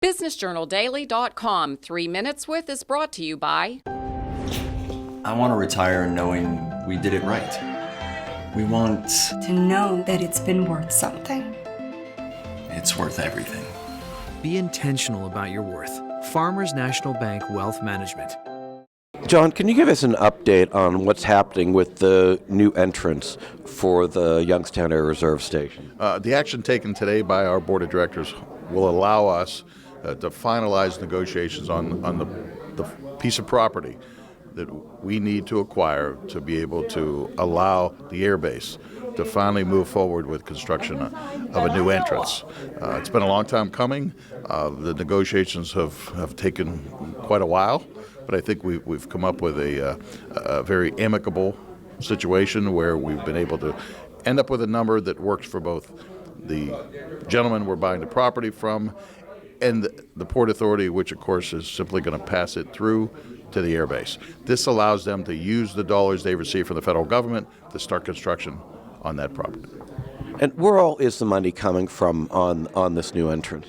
BusinessJournalDaily.com 3 Minutes With is brought to you by... I want to retire knowing we did it right. We want to know that it's been worth something. It's worth everything. Be intentional about your worth. Farmers National Bank Wealth Management. John, can you give us an update on what's happening with the new entrance for the Youngstown Air Reserve Station? The action taken today by our board of directors will allow us to finalize negotiations on the piece of property that we need to acquire to be able to allow the airbase to finally move forward with construction of a new entrance. It's been a long time coming. The negotiations have taken quite a while, but I think we've come up with a very amicable situation where we've been able to end up with a number that works for both the gentleman we're buying the property from and the Port Authority, which of course is simply going to pass it through to the airbase. This allows them to use the dollars they receive from the federal government to start construction on that property. And where all is the money coming from on this new entrance?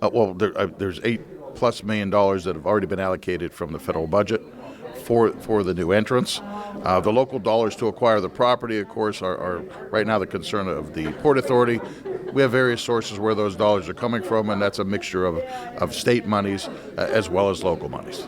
There's $8+ million that have already been allocated from the federal budget for the new entrance. The local dollars to acquire the property, of course, are right now the concern of the Port Authority. We have various sources where those dollars are coming from, and that's a mixture of state monies as well as local monies.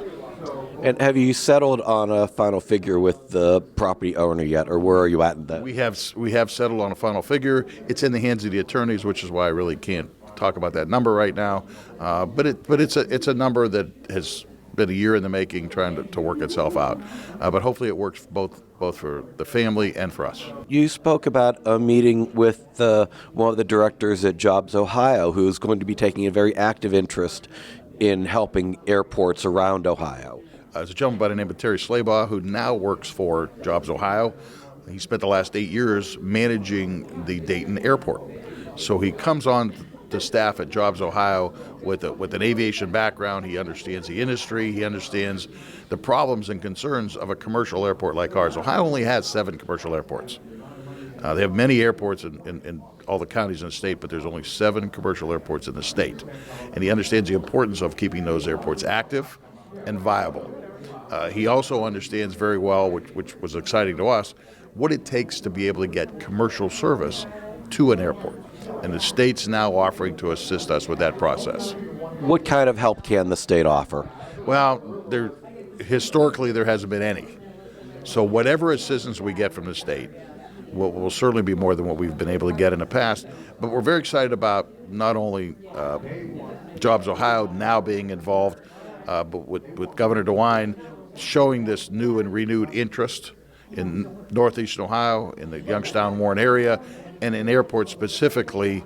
And have you settled on a final figure with the property owner yet, or where are you at in that? We have settled on a final figure. It's in the hands of the attorneys, which is why I really can't talk about that number right now. But it's a number that has been a year in the making, trying to work itself out. But hopefully it works both for the family and for us. You spoke about a meeting with one of the directors at Jobs Ohio, who's going to be taking a very active interest in helping airports around Ohio. There's a gentleman by the name of Terry Slaybaugh who now works for Jobs Ohio. He spent the last 8 years managing the Dayton airport. So he comes on to staff at Jobs Ohio with an aviation background. He understands the industry. He understands the problems and concerns of a commercial airport like ours. Ohio only has 7 commercial airports. They have many airports in all the counties in the state, but there's only 7 commercial airports in the state. And he understands the importance of keeping those airports active and viable. He also understands very well, which was exciting to us, what it takes to be able to get commercial service to an airport. And the state's now offering to assist us with that process. What kind of help can the state offer? Well, historically there hasn't been any. So whatever assistance we get from the state will certainly be more than what we've been able to get in the past. But we're very excited about not only Jobs Ohio now being involved, but with Governor DeWine showing this new and renewed interest in northeastern Ohio, in the Youngstown Warren area, and in airports specifically.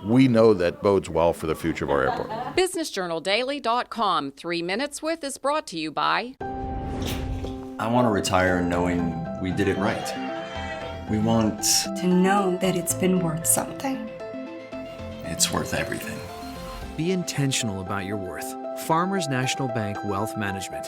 We know that bodes well for the future of our airport. BusinessJournalDaily.com 3 Minutes With is brought to you by... I want to retire knowing we did it right. We want to know that it's been worth something. It's worth everything. Be intentional about your worth. Farmers National Bank Wealth Management.